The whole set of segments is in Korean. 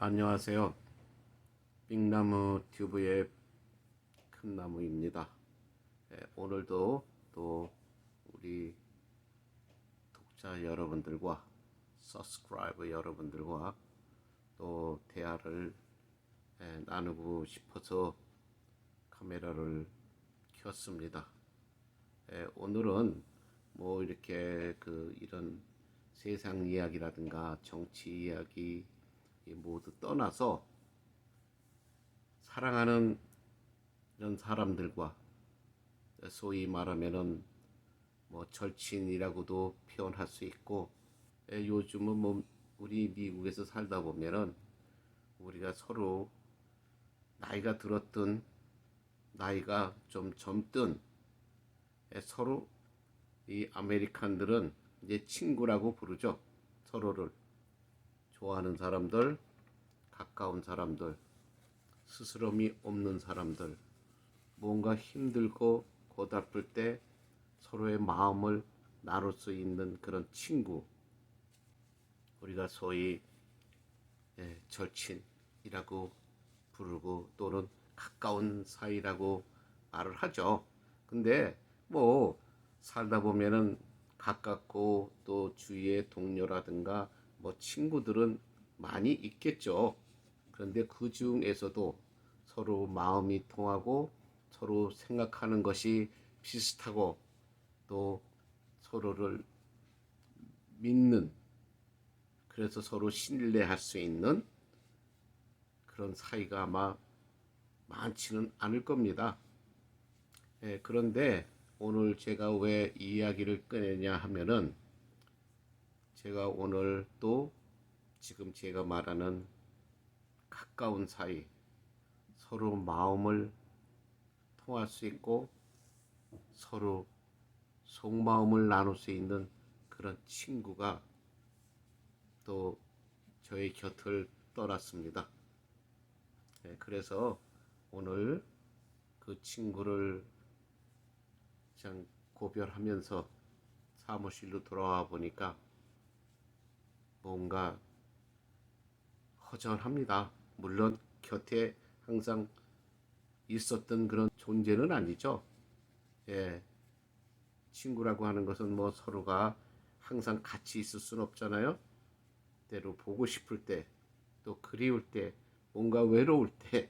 안녕하세요. 빅나무 튜브의 큰나무입니다. 오늘도 또 우리 독자 여러분들과 서브스크라이버 여러분들과 또 대화를 나누고 싶어서 카메라를 켰습니다. 오늘은 뭐 이렇게 이런 세상 이야기라든가 정치 이야기 모두 떠나서 사랑하는 이런 사람들과 소위 말하면은 뭐 절친이라고도 표현할 수 있고, 요즘은 뭐 우리 미국에서 살다 보면은 우리가 서로 나이가 들었든 나이가 좀 젊든 서로 이 아메리칸들은 이제 친구라고 부르죠. 서로를 좋아하는 사람들, 가까운 사람들, 스스럼이 없는 사람들, 뭔가 힘들고 고달플 때 서로의 마음을 나눌 수 있는 그런 친구, 우리가 소위 절친이라고 부르고 또는 가까운 사이라고 말을 하죠. 근데 뭐 살다 보면은 가깝고 또 주위의 동료라든가 뭐 친구들은 많이 있겠죠. 그런데 그 중에서도 서로 마음이 통하고 서로 생각하는 것이 비슷하고 또 서로를 믿는, 그래서 서로 신뢰할 수 있는 그런 사이가 아마 많지는 않을 겁니다. 그런데 오늘 제가 왜 이 이야기를 꺼내냐 하면은, 제가 오늘 또 지금 제가 말하는 가까운 사이, 서로 마음을 통할 수 있고 서로 속마음을 나눌 수 있는 그런 친구가 또 저의 곁을 떠났습니다. 그래서 오늘 그 친구를 그냥 고별하면서 사무실로 돌아와 보니까 뭔가 허전합니다. 물론 곁에 항상 있었던 그런 존재는 아니죠. 예, 친구라고 하는 것은 뭐 서로가 항상 같이 있을 수는 없잖아요. 때로 보고 싶을 때, 또 그리울 때, 뭔가 외로울 때,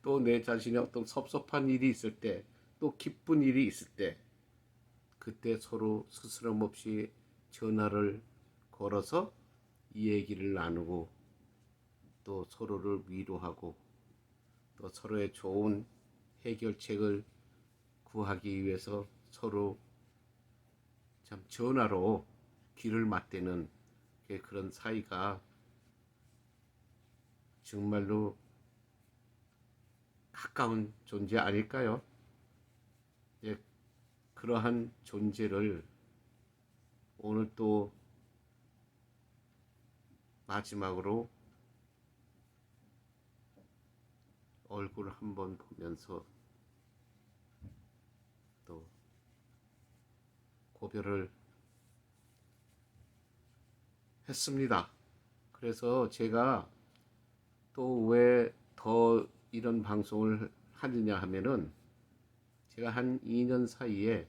또 내 자신의 어떤 섭섭한 일이 있을 때, 또 기쁜 일이 있을 때, 그때 서로 스스럼 없이 전화를 걸어서 이 얘기를 나누고 또 서로를 위로하고 또 서로의 좋은 해결책을 구하기 위해서 서로 참 전화로 귀를 맞대는 그런 사이가 정말로 가까운 존재 아닐까요? 예, 그러한 존재를 오늘 또 마지막으로 얼굴 한번 보면서 또 고별을 했습니다. 그래서 제가 또 왜 더 이런 방송을 하느냐 하면은, 제가 한 2년 사이에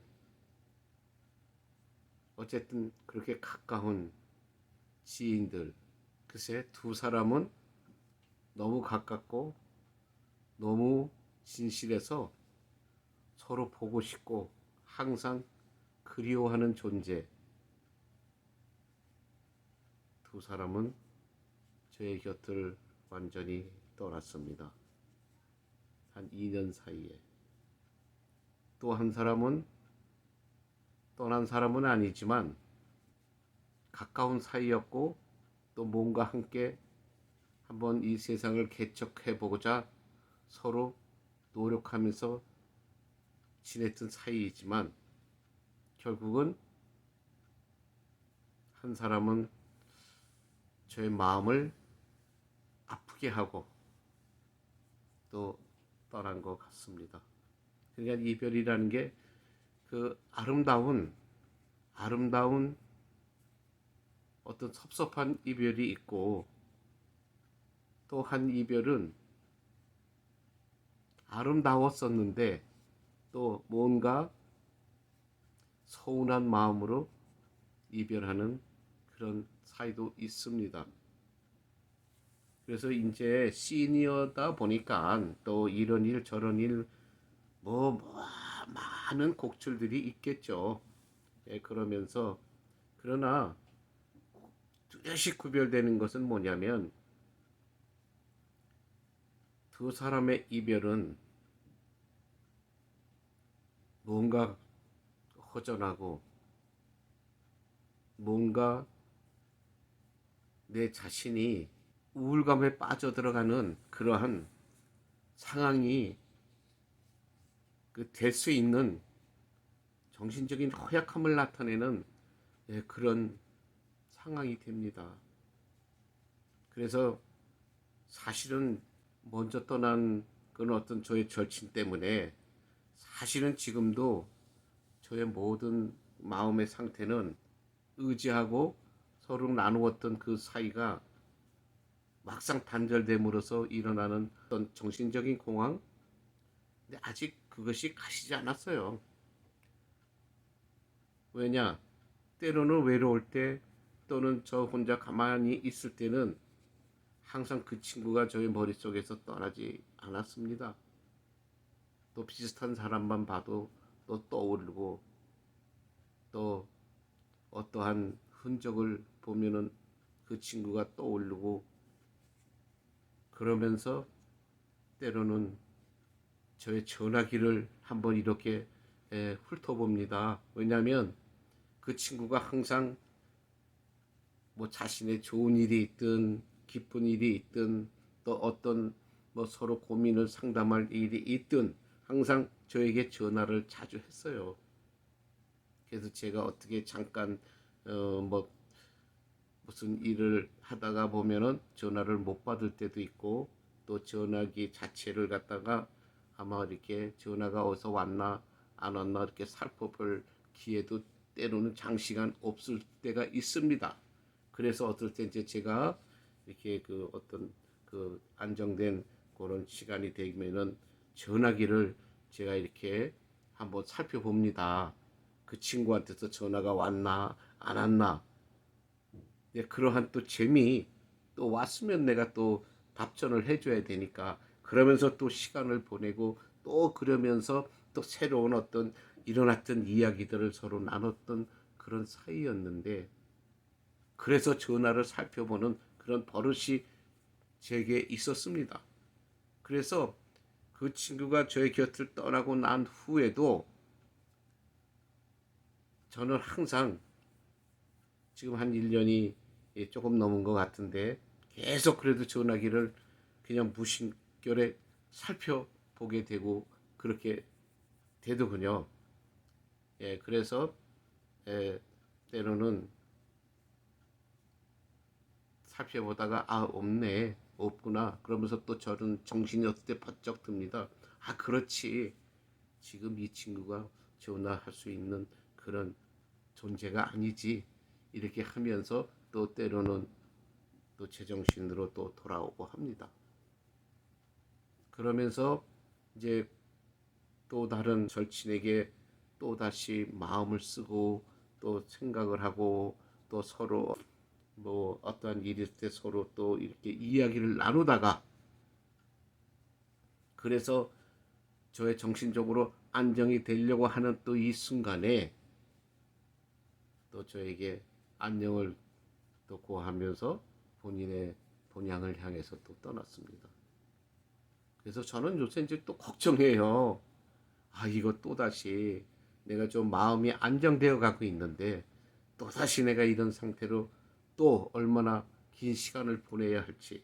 어쨌든 그렇게 가까운 지인들, 글쎄 두 사람은 너무 가깝고 너무 진실해서 서로 보고 싶고 항상 그리워하는 존재, 두 사람은 저의 곁을 완전히 떠났습니다. 한 2년 사이에. 또 한 사람은 떠난 사람은 아니지만 가까운 사이였고 또 뭔가 함께 한번 이 세상을 개척해 보고자 서로 노력하면서 지냈던 사이이지만 결국은 한 사람은 저의 마음을 아프게 하고 또 떠난 것 같습니다. 그러니까 이별이라는 게 그 아름다운 어떤 섭섭한 이별이 있고 또 한 이별은 아름다웠었는데 또 뭔가 서운한 마음으로 이별하는 그런 사이도 있습니다. 그래서 이제 시니어다 보니까 또 이런 일 저런 일 뭐 많은 곡출들이 있겠죠. 예, 그러면서 그러나 뚜렷이 구별되는 것은 뭐냐면 두 사람의 이별은 뭔가 허전하고 뭔가 내 자신이 우울감에 빠져들어가는 그러한 상황이 될 수 있는 정신적인 허약함을 나타내는 그런 상황이 됩니다. 그래서 사실은 먼저 떠난 그런 어떤 저의 절친 때문에 사실은 지금도 저의 모든 마음의 상태는 의지하고 서로 나누었던 그 사이가 막상 단절됨으로써 일어나는 어떤 정신적인 공황. 근데 아직 그것이 가시지 않았어요. 왜냐? 때로는 외로울 때 또는 저 혼자 가만히 있을 때는 항상 그 친구가 저의 머릿속에서 떠나지 않았습니다. 또 비슷한 사람만 봐도 또 떠오르고 또 어떠한 흔적을 보면은 그 친구가 떠오르고 그러면서 때로는 저의 전화기를 한번 이렇게 훑어봅니다. 왜냐하면 그 친구가 항상 뭐 자신의 좋은 일이 있든 기쁜 일이 있든 또 어떤 뭐 서로 고민을 상담할 일이 있든 항상 저에게 전화를 자주 했어요. 그래서 제가 어떻게 잠깐 뭐 무슨 일을 하다가 보면은 전화를 못 받을 때도 있고 또 전화기 자체를 갖다가 아마 이렇게 전화가 어디서 왔나 안 왔나 이렇게 살펴볼 기회도 때로는 장시간 없을 때가 있습니다. 그래서 어떨 때 이제 제가 이렇게 그 어떤 그 안정된 그런 시간이 되면은 전화기를 제가 이렇게 한번 살펴봅니다. 그 친구한테서 전화가 왔나 안 왔나. 네, 그러한 또 재미 또 왔으면 내가 또 답변을 해줘야 되니까 그러면서 또 시간을 보내고 또 그러면서 또 새로운 어떤 일어났던 이야기들을 서로 나눴던 그런 사이였는데 그래서 전화를 살펴보는 그런 버릇이 제게 있었습니다. 그래서 그 친구가 저의 곁을 떠나고 난 후에도 저는 항상 지금 한 1년이 조금 넘은 것 같은데 계속 그래도 전화기를 그냥 무심결에 살펴보게 되고 그렇게 되더군요. 예, 그래서 때로는 살펴보다가 아 없네 없구나 그러면서 또 저는 정신이 어떨 때 번쩍 듭니다. 아 그렇지 지금 이 친구가 전화할 수 있는 그런 존재가 아니지 이렇게 하면서 또 때로는 또 제정신으로 또 돌아오고 합니다. 그러면서 이제 또 다른 절친에게 또 다시 마음을 쓰고 또 생각을 하고 또 서로 뭐 어떠한 일이 있을 때 서로 또 이렇게 이야기를 나누다가 그래서 저의 정신적으로 안정이 되려고 하는 또 이 순간에 또 저에게 안녕을 또 고하면서 본인의 본향을 향해서 또 떠났습니다. 그래서 저는 요새 이제 또 걱정해요. 아, 이거 또다시 내가 좀 마음이 안정되어 가고 있는데 또다시 내가 이런 상태로 또 얼마나 긴 시간을 보내야 할지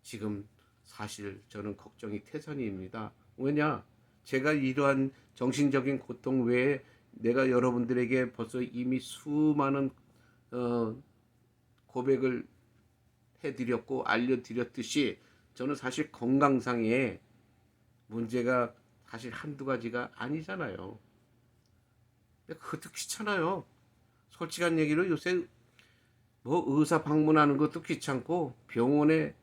지금 사실 저는 걱정이 태산입니다. 왜냐? 제가 이러한 정신적인 고통 외에 내가 여러분들에게 벌써 이미 수많은 어, 고백을 해드렸고 알려드렸듯이 저는 사실 건강상의 문제가 사실 한두 가지가 아니잖아요. 근데 그것도 귀찮아요. 솔직한 얘기로 요새 뭐 의사 방문하는 것도 귀찮고 병원에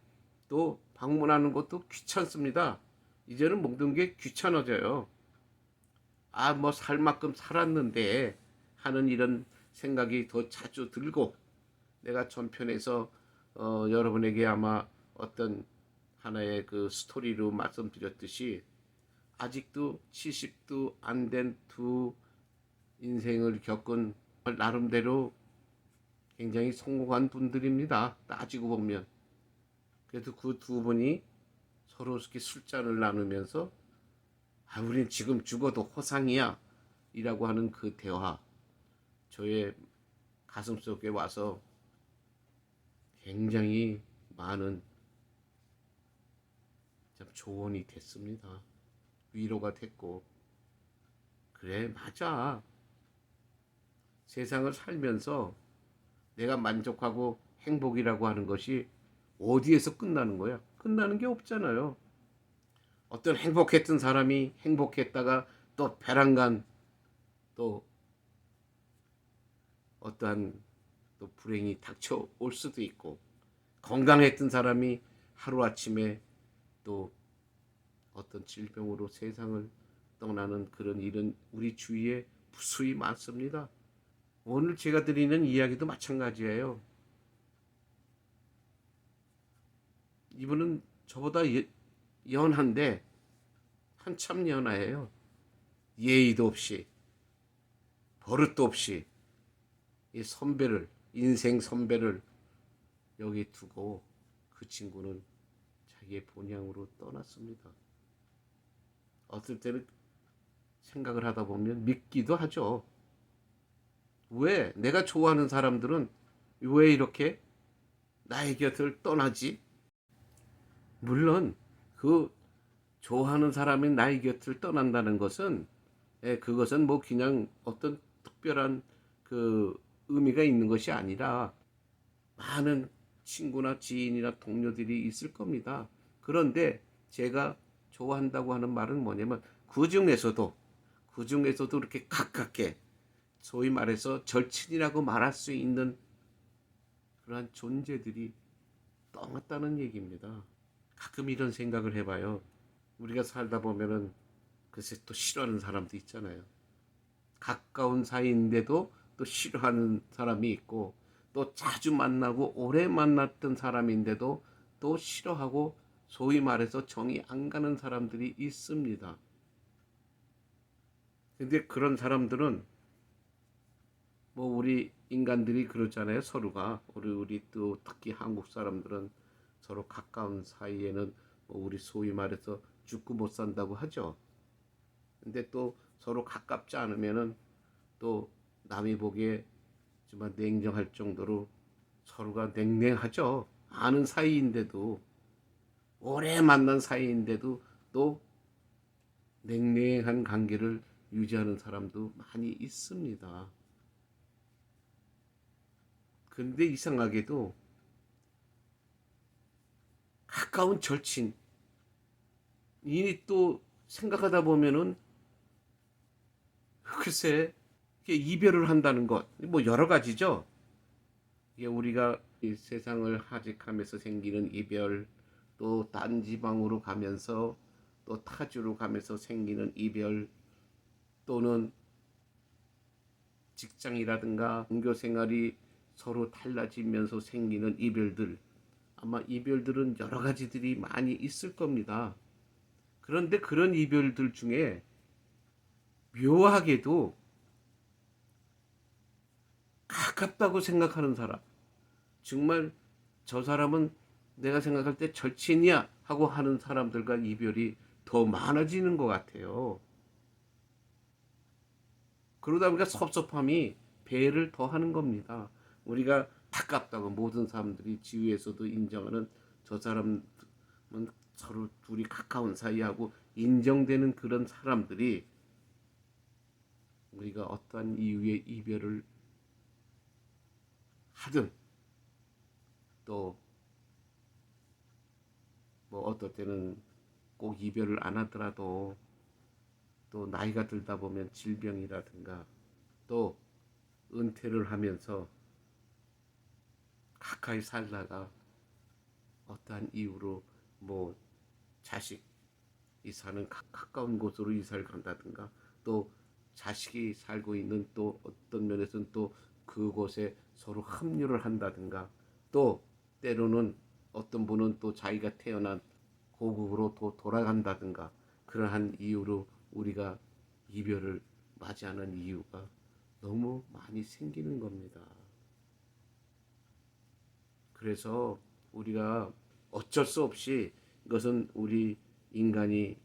또 방문하는 것도 귀찮습니다. 이제는 모든 게 귀찮아져요. 아, 뭐 살 만큼 살았는데 하는 이런 생각이 더 자주 들고, 내가 전편에서 여러분에게 아마 어떤 하나의 그 스토리로 말씀드렸듯이 아직도 70도 안 된 두 인생을 겪은 나름대로 굉장히 성공한 분들입니다. 따지고 보면. 그래도 그 두 분이 서로 이렇게 술잔을 나누면서 아, 우린 지금 죽어도 호상이야 이라고 하는 그 대화, 저의 가슴속에 와서 굉장히 많은 참 조언이 됐습니다. 위로가 됐고, 그래, 맞아. 세상을 살면서 내가 만족하고 행복이라고 하는 것이 어디에서 끝나는 거야? 끝나는 게 없잖아요. 어떤 행복했던 사람이 행복했다가 또 배란간, 또 어떠한 또 불행이 닥쳐올 수도 있고, 건강했던 사람이 하루아침에 또 어떤 질병으로 세상을 떠나는 그런 일은 우리 주위에 무수히 많습니다. 오늘 제가 드리는 이야기도 마찬가지예요. 이분은 저보다 연한데 한참 연하예요. 예의도 없이 버릇도 없이 이 선배를, 인생 선배를 여기 두고 그 친구는 자기의 본향으로 떠났습니다. 어떨 때는 생각을 하다 보면 믿기도 하죠. 왜 내가 좋아하는 사람들은 왜 이렇게 나의 곁을 떠나지? 물론 그 좋아하는 사람이 나의 곁을 떠난다는 것은 그것은 뭐 그냥 어떤 특별한 그 의미가 있는 것이 아니라 많은 친구나 지인이나 동료들이 있을 겁니다. 그런데 제가 좋아한다고 하는 말은 뭐냐면 그 중에서도 이렇게 가깝게 소위 말해서 절친이라고 말할 수 있는 그러한 존재들이 떠났다는 얘기입니다. 가끔 이런 생각을 해봐요. 우리가 살다 보면은 글쎄 또 싫어하는 사람도 있잖아요. 가까운 사이인데도 또 싫어하는 사람이 있고, 또 자주 만나고 오래 만났던 사람인데도 또 싫어하고, 소위 말해서 정이 안 가는 사람들이 있습니다. 근데 그런 사람들은 뭐 우리 인간들이 그러잖아요. 서로가 우리 또 특히 한국 사람들은 서로 가까운 사이에는 뭐 우리 소위 말해서 죽고 못 산다고 하죠. 근데 또 서로 가깝지 않으면은 또 남이 보기에 정말 냉정할 정도로 서로가 냉랭하죠. 아는 사이인데도, 오래 만난 사이인데도 또 냉랭한 관계를 유지하는 사람도 많이 있습니다. 근데 이상하게도 가까운 절친이 또 생각하다 보면은 글쎄 이별을 한다는 것, 뭐 여러 가지죠. 이게 우리가 이 세상을 하직하면서 생기는 이별, 또 딴 지방으로 가면서 또 타주로 가면서 생기는 이별, 또는 직장이라든가 종교 생활이 서로 달라지면서 생기는 이별들, 아마 이별들은 여러 가지들이 많이 있을 겁니다. 그런데 그런 이별들 중에 묘하게도 가깝다고 생각하는 사람, 정말 저 사람은 내가 생각할 때 절친이야 하고 하는 사람들과 이별이 더 많아지는 것 같아요. 그러다 보니까 섭섭함이 배를 더 하는 겁니다. 우리가 가깝다고 모든 사람들이 지위에서도 인정하는 저 사람은 서로 둘이 가까운 사이하고 인정되는 그런 사람들이 우리가 어떠한 이유의 이별을 하든, 또 뭐 어떨 때는 꼭 이별을 안 하더라도 또 나이가 들다 보면 질병이라든가 또 은퇴를 하면서 가까이 살다가 어떠한 이유로 뭐 자식이 사는 가까운 곳으로 이사를 간다든가, 또 자식이 살고 있는 또 어떤 면에서는 또 그곳에 서로 합류를 한다든가, 또 때로는 어떤 분은 또 자기가 태어난 고국으로 또 돌아간다든가, 그러한 이유로 우리가 이별을 맞이하는 이유가 너무 많이 생기는 겁니다. 그래서 우리가 어쩔 수 없이 이것은 우리 인간이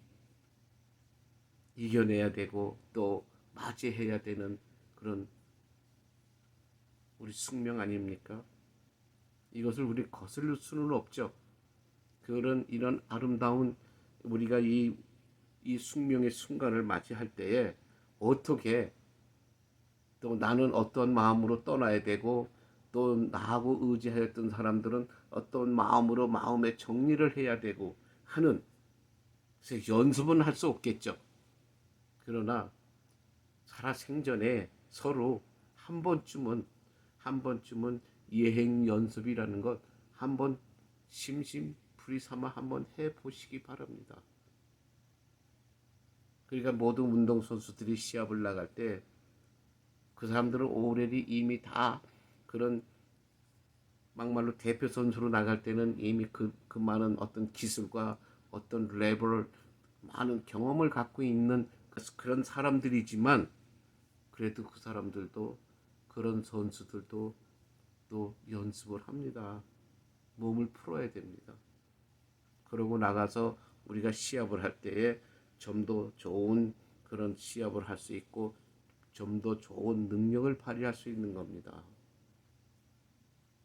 이겨내야 되고 또 맞이해야 되는 그런 우리 숙명 아닙니까? 이것을 우리 거슬릴 수는 없죠. 그런 이런 아름다운 우리가 이 숙명의 순간을 맞이할 때에 어떻게 또 나는 어떤 마음으로 떠나야 되고 또 나하고 의지하였던 사람들은 어떤 마음으로 마음의 정리를 해야 되고 하는, 그래서 연습은 할 수 없겠죠. 그러나 살아생전에 서로 한 번쯤은 예행 연습이라는 것 한번 심심풀이 삼아 한번 해보시기 바랍니다. 그러니까 모든 운동선수들이 시합을 나갈 때 그 사람들은 오래리 이미 다 그런 막말로 대표 선수로 나갈 때는 이미 그 많은 어떤 기술과 어떤 레벨을 많은 경험을 갖고 있는 그런 사람들이지만, 그래도 그 사람들도 그런 선수들도 또 연습을 합니다. 몸을 풀어야 됩니다. 그러고 나가서 우리가 시합을 할 때에 좀 더 좋은 그런 시합을 할 수 있고 좀 더 좋은 능력을 발휘할 수 있는 겁니다.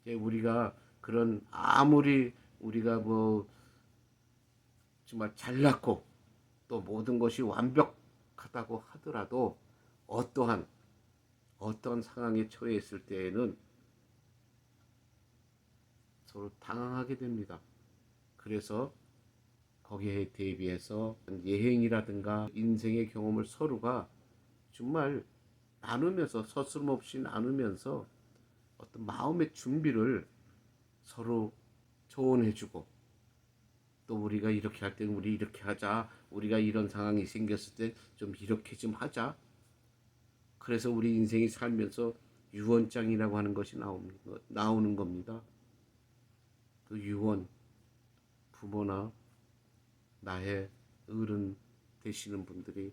우리가 그런 아무리 우리가 뭐 정말 잘났고 또 모든 것이 완벽하다고 하더라도 어떠한 상황에 처해 있을 때에는 서로 당황하게 됩니다. 그래서 거기에 대비해서 예행이라든가 인생의 경험을 서로가 정말 나누면서 서슴없이 나누면서 어떤 마음의 준비를 서로 조언해주고, 또 우리가 이렇게 할 때는 우리 이렇게 하자, 우리가 이런 상황이 생겼을 때 좀 이렇게 좀 하자. 그래서 우리 인생이 살면서 유언장이라고 하는 것이 나오는 겁니다. 그 유언, 부모나 나의 어른 되시는 분들이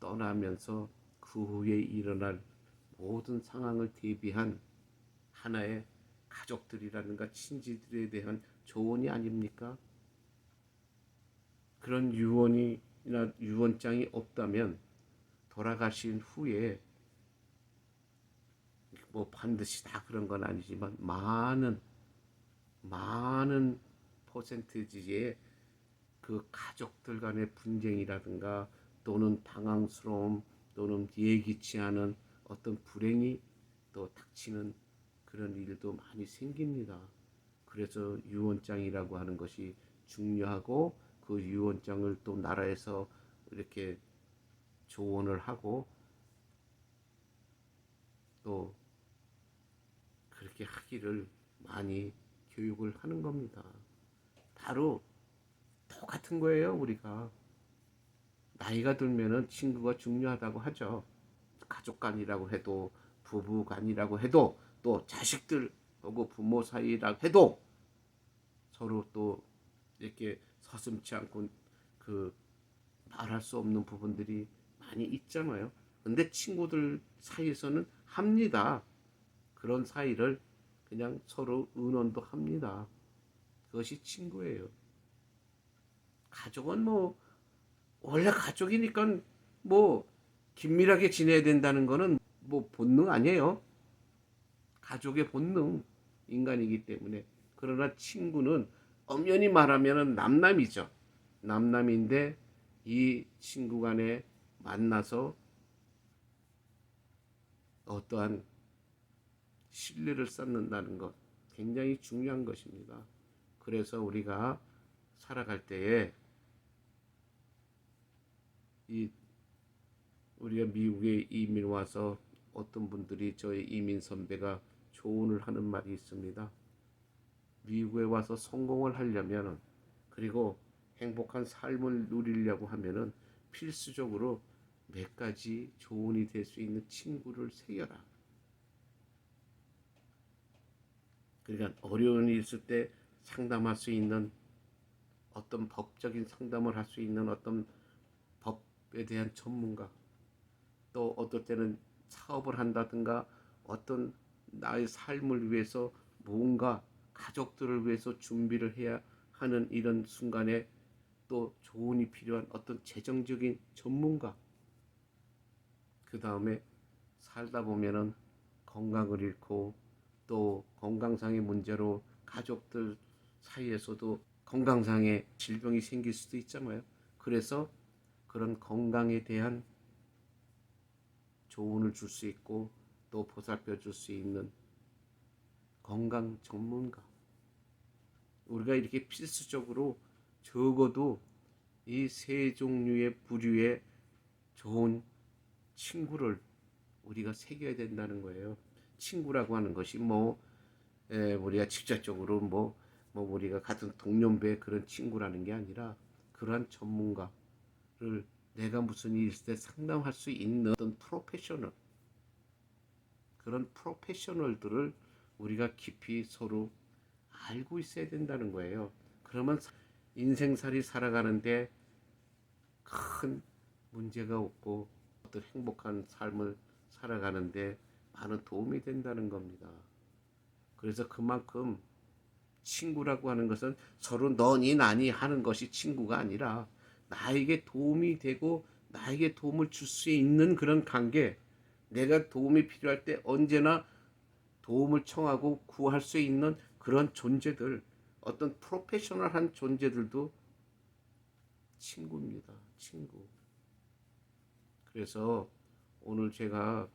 떠나면서 그 후에 일어날 모든 상황을 대비한 하나의 가족들이라든가 친지들에 대한 조언이 아닙니까? 그런 유언이나 유언장이 없다면 돌아가신 후에 뭐 반드시 다 그런 건 아니지만 많은 퍼센티지의 그 가족들 간의 분쟁이라든가 또는 당황스러움 또는 예기치 않은 어떤 불행이 또 닥치는 그런 일도 많이 생깁니다. 그래서 유언장이라고 하는 것이 중요하고, 그 유언장을 또 나라에서 이렇게 조언을 하고 또 그렇게 하기를 많이 교육을 하는 겁니다. 바로 똑같은 거예요. 우리가 나이가 들면은 친구가 중요하다고 하죠. 가족 간이라고 해도 부부 간이라고 해도 또 자식들하고 부모 사이라고 해도 서로 또 이렇게 서슴지 않고 그 말할 수 없는 부분들이 많이 있잖아요. 근데 친구들 사이에서는 합니다. 그런 사이를 그냥 서로 의논도 합니다. 그것이 친구예요. 가족은 뭐 원래 가족이니까 뭐 긴밀하게 지내야 된다는 거는 뭐 본능 아니에요. 가족의 본능, 인간이기 때문에. 그러나 친구는 엄연히 말하면 남남이죠. 남남인데 이 친구 간에 만나서 어떠한 신뢰를 쌓는다는 것 굉장히 중요한 것입니다. 그래서 우리가 살아갈 때에 우리가 미국에 이민 와서 어떤 분들이 저희 이민 선배가 조언을 하는 말이 있습니다. 미국에 와서 성공을 하려면 그리고 행복한 삶을 누리려고 하면은 필수적으로 몇 가지 조언이 될 수 있는 친구를 새겨라. 그러니까 어려운 일이 있을 때 상담할 수 있는 어떤 법적인 상담을 할 수 있는 어떤 법에 대한 전문가, 또 어떨 때는 사업을 한다든가 어떤 나의 삶을 위해서 뭔가 가족들을 위해서 준비를 해야 하는 이런 순간에 또 조언이 필요한 어떤 재정적인 전문가, 그 다음에 살다 보면은 건강을 잃고 또 건강상의 문제로 가족들 사이에서도 건강상의 질병이 생길 수도 있잖아요. 그래서 그런 건강에 대한 조언을 줄 수 있고 또 보살펴 줄 수 있는 건강 전문가. 우리가 이렇게 필수적으로 적어도 이 세 종류의 부류의 좋은 친구를 우리가 새겨야 된다는 거예요. 친구라고 하는 것이 우리가 직접적으로 우리가 같은 동년배 그런 친구라는 게 아니라 그러한 전문가를 내가 무슨 일 있을 때 상담할 수 있는 어떤 프로페셔널, 그런 프로페셔널들을 우리가 깊이 서로 알고 있어야 된다는 거예요. 그러면 인생살이 살아가는데 큰 문제가 없고 어떤 행복한 삶을 살아가는데 많은 도움이 된다는 겁니다. 그래서 그만큼 친구라고 하는 것은 서로 너니 나니 하는 것이 친구가 아니라 나에게 도움이 되고 나에게 도움을 줄 수 있는 그런 관계, 내가 도움이 필요할 때 언제나 도움을 청하고 구할 수 있는 그런 존재들, 어떤 프로페셔널한 존재들도 친구입니다. 친구. 그래서 오늘 제가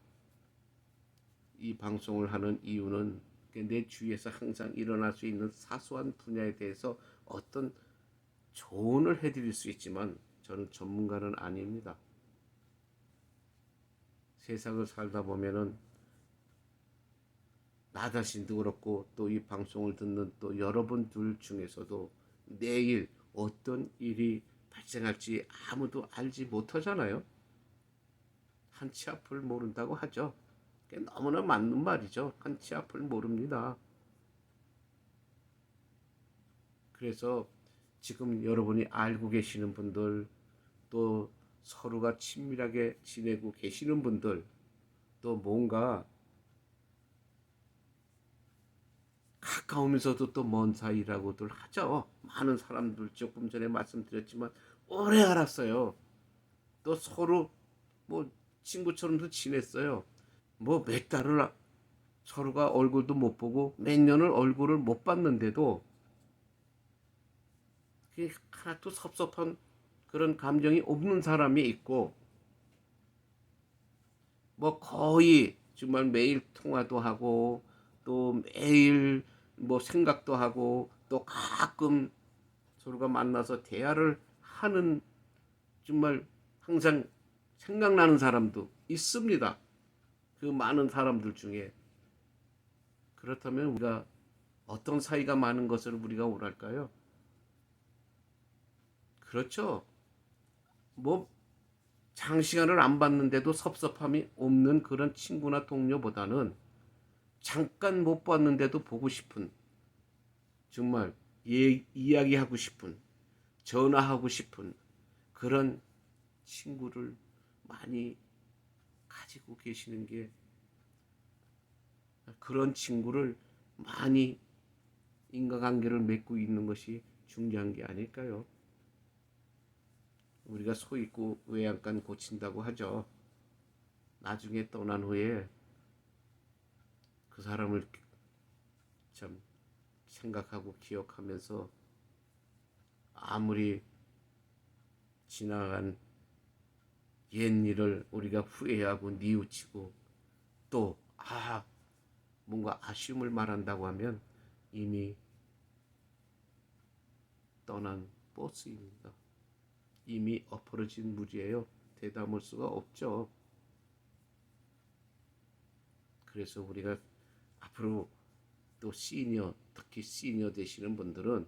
이 방송을 하는 이유는 내 주위에서 항상 일어날 수 있는 사소한 분야에 대해서 어떤 조언을 해드릴 수 있지만 저는 전문가는 아닙니다. 세상을 살다 보면은 나 자신도 그렇고 또 이 방송을 듣는 또 여러분들 중에서도 내일 어떤 일이 발생할지 아무도 알지 못하잖아요. 한 치 앞을 모른다고 하죠. 너무나 맞는 말이죠. 한 치 앞을 모릅니다. 그래서 지금 여러분이 알고 계시는 분들, 또 서로가 친밀하게 지내고 계시는 분들, 또 뭔가 가까우면서도 또 먼 사이라고들 하죠. 많은 사람들 조금 전에 말씀드렸지만 오래 알았어요. 또 서로 뭐 친구처럼도 지냈어요. 뭐 몇 달을 서로가 얼굴도 못 보고 몇 년을 얼굴을 못 봤는데도 하나도 섭섭한 그런 감정이 없는 사람이 있고, 뭐 거의 정말 매일 통화도 하고 또 매일 뭐 생각도 하고 또 가끔 서로가 만나서 대화를 하는, 정말 항상 생각나는 사람도 있습니다. 그 많은 사람들 중에. 그렇다면 우리가 어떤 사이가 많은 것을 우리가 원할까요? 그렇죠. 뭐 장시간을 안 봤는데도 섭섭함이 없는 그런 친구나 동료보다는 잠깐 못 봤는데도 보고 싶은, 정말 이야기하고 싶은, 전화하고 싶은 그런 친구를 많이 가지고 계시는 게, 그런 친구를 많이 인과관계를 맺고 있는 것이 중요한 게 아닐까요? 우리가 소 있고 외양간 고친다고 하죠. 나중에 떠난 후에 그 사람을 참 생각하고 기억하면서 아무리 지나간 옛 일을 우리가 후회하고 뉘우치고 또 뭔가 아쉬움을 말한다고 하면 이미 떠난 버스입니다. 이미 엎어진 물이에요. 되담을 수가 없죠. 그래서 우리가 앞으로 또 특히 시니어 되시는 분들은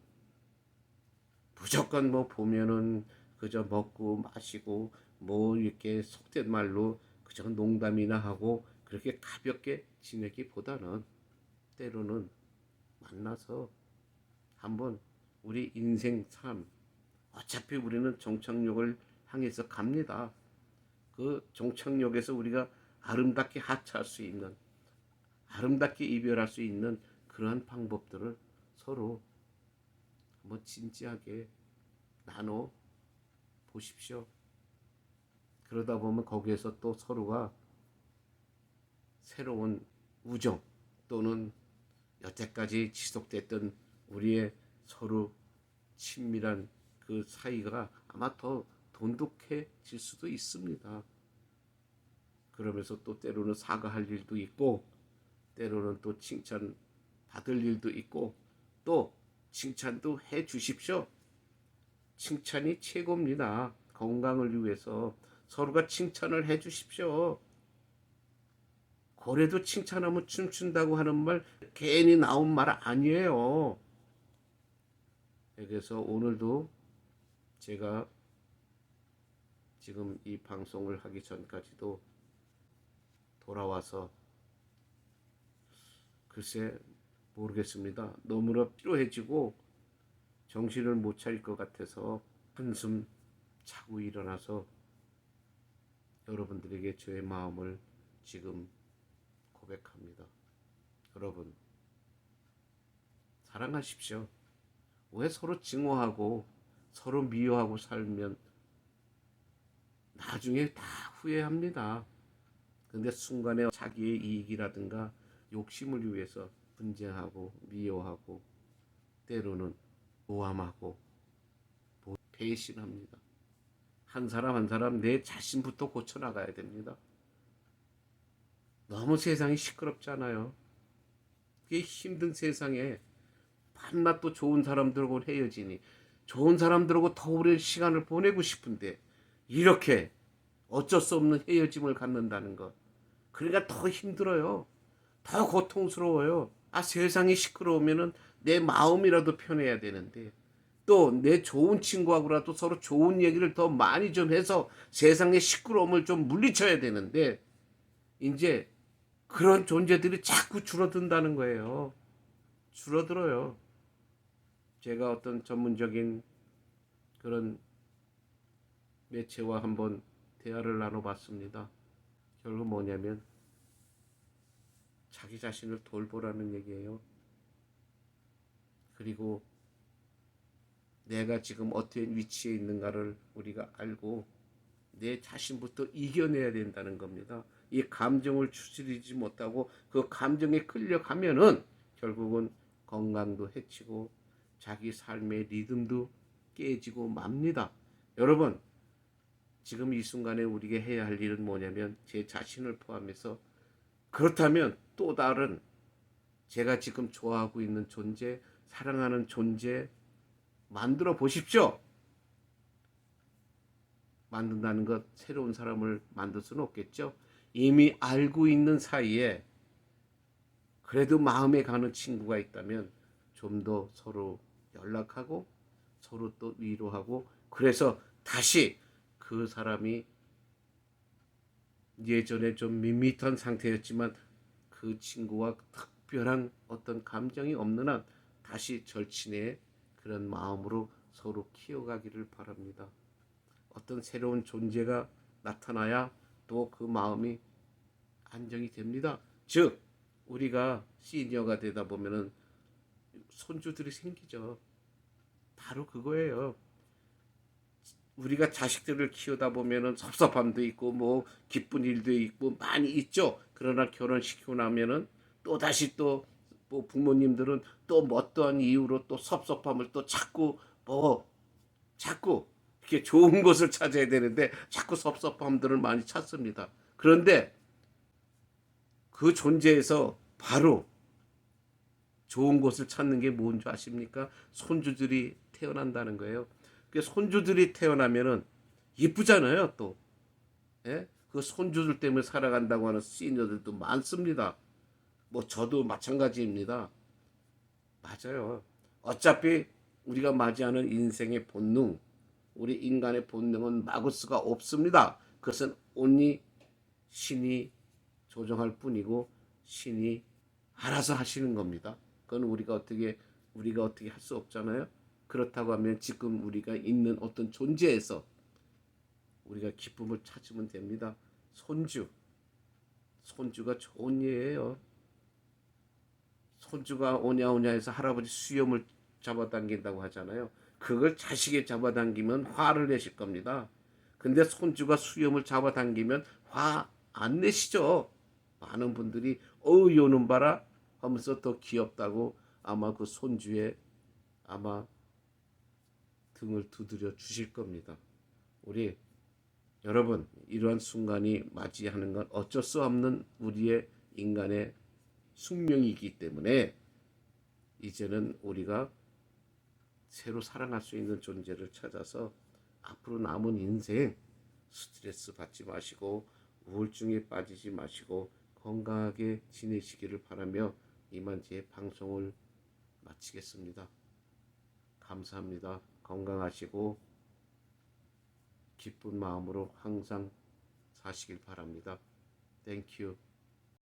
무조건 뭐 보면은 그저 먹고 마시고 뭐 이렇게 속된 말로 그저 농담이나 하고 그렇게 가볍게 지내기보다는 때로는 만나서 한번 우리 인생 삶, 어차피 우리는 종착역을 향해서 갑니다. 그 종착역에서 우리가 아름답게 하차할 수 있는, 아름답게 이별할 수 있는 그러한 방법들을 서로 한번 진지하게 나눠 보십시오. 그러다 보면 거기에서 또 서로가 새로운 우정 또는 여태까지 지속됐던 우리의 서로 친밀한 그 사이가 아마 더 돈독해질 수도 있습니다. 그러면서 또 때로는 사과할 일도 있고 때로는 또 칭찬 받을 일도 있고 또 칭찬도 해 주십시오. 칭찬이 최고입니다. 건강을 위해서 서로가 칭찬을 해 주십시오. 고래도 칭찬하면 춤춘다고 하는 말 괜히 나온 말 아니에요. 그래서 오늘도 제가 지금 이 방송을 하기 전까지도 돌아와서 글쎄 모르겠습니다. 너무나 피로해지고 정신을 못 차릴 것 같아서 한숨 자고 일어나서 여러분들에게 저의 마음을 지금 고백합니다. 여러분 사랑하십시오. 왜 서로 증오하고 서로 미워하고 살면 나중에 다 후회합니다. 근데 순간에 자기의 이익이라든가 욕심을 위해서 분쟁하고 미워하고 때로는 모함하고 배신합니다. 한 사람 한 사람 내 자신부터 고쳐나가야 됩니다. 너무 세상이 시끄럽잖아요. 그게 힘든 세상에 밤낮 또 좋은 사람들하고 헤어지니 좋은 사람들하고 더 오랜 시간을 보내고 싶은데 이렇게 어쩔 수 없는 헤어짐을 갖는다는 것. 그러니까 더 힘들어요. 더 고통스러워요. 아, 세상이 시끄러우면은 내 마음이라도 편해야 되는데 또 내 좋은 친구하고라도 서로 좋은 얘기를 더 많이 좀 해서 세상의 시끄러움을 좀 물리쳐야 되는데 이제 그런 존재들이 자꾸 줄어든다는 거예요. 줄어들어요. 제가 어떤 전문적인 그런 매체와 한번 대화를 나눠봤습니다. 결국 뭐냐면 자기 자신을 돌보라는 얘기예요. 그리고 내가 지금 어떤 위치에 있는가를 우리가 알고 내 자신부터 이겨내야 된다는 겁니다. 이 감정을 추스리지 못하고 그 감정에 끌려가면은 결국은 건강도 해치고 자기 삶의 리듬도 깨지고 맙니다. 여러분 지금 이 순간에 우리가 해야 할 일은 뭐냐면 제 자신을 포함해서 그렇다면 또 다른 제가 지금 좋아하고 있는 존재, 사랑하는 존재 만들어 보십시오. 만든다는 것 새로운 사람을 만들 수는 없겠죠. 이미 알고 있는 사이에 그래도 마음에 가는 친구가 있다면 좀 더 서로 연락하고 서로 또 위로하고 그래서 다시 그 사람이 예전에 좀 밋밋한 상태였지만 그 친구와 특별한 어떤 감정이 없는 한 다시 절친의 그런 마음으로 서로 키워가기를 바랍니다. 어떤 새로운 존재가 나타나야 또 그 마음이 안정이 됩니다. 즉 우리가 시니어가 되다 보면은 손주들이 생기죠. 바로 그거예요. 우리가 자식들을 키우다 보면은 섭섭함도 있고 뭐 기쁜 일도 있고 많이 있죠. 그러나 결혼시키고 나면은 또 다시 또 뭐 부모님들은 또 어떠한 이유로 또 섭섭함을 또 자꾸 이렇게 좋은 것을 찾아야 되는데 자꾸 섭섭함들을 많이 찾습니다. 그런데 그 존재에서 바로 좋은 것을 찾는 게 뭔지 아십니까? 손주들이 태어난다는 거예요. 그 손주들이 태어나면은 이쁘잖아요, 또. 예? 그 손주들 때문에 살아간다고 하는 시니어들도 많습니다. 뭐 저도 마찬가지입니다. 맞아요. 어차피 우리가 맞이하는 인생의 본능, 우리 인간의 본능은 막을 수가 없습니다. 그것은 온리 신이 조정할 뿐이고 신이 알아서 하시는 겁니다. 그건 우리가 어떻게 할 수 없잖아요. 그렇다고 하면 지금 우리가 있는 어떤 존재에서 우리가 기쁨을 찾으면 됩니다. 손주가 좋은 예예요. 손주가 오냐 오냐 해서 할아버지 수염을 잡아당긴다고 하잖아요. 그걸 자식이 잡아당기면 화를 내실 겁니다. 근데 손주가 수염을 잡아당기면 화 안 내시죠. 많은 분들이 요놈 봐라 하면서 더 귀엽다고 아마 그 손주의 아마 등을 두드려 주실 겁니다. 우리 여러분, 이러한 순간이 맞이하는 건 어쩔 수 없는 우리의 인간의 숙명이기 때문에 이제는 우리가 새로 살아날 수 있는 존재를 찾아서 앞으로 남은 인생 스트레스 받지 마시고 우울증에 빠지지 마시고 건강하게 지내시기를 바라며 이만 제 방송을 마치겠습니다. 감사합니다. 건강하시고 기쁜 마음으로 항상 사시길 바랍니다. Thank you.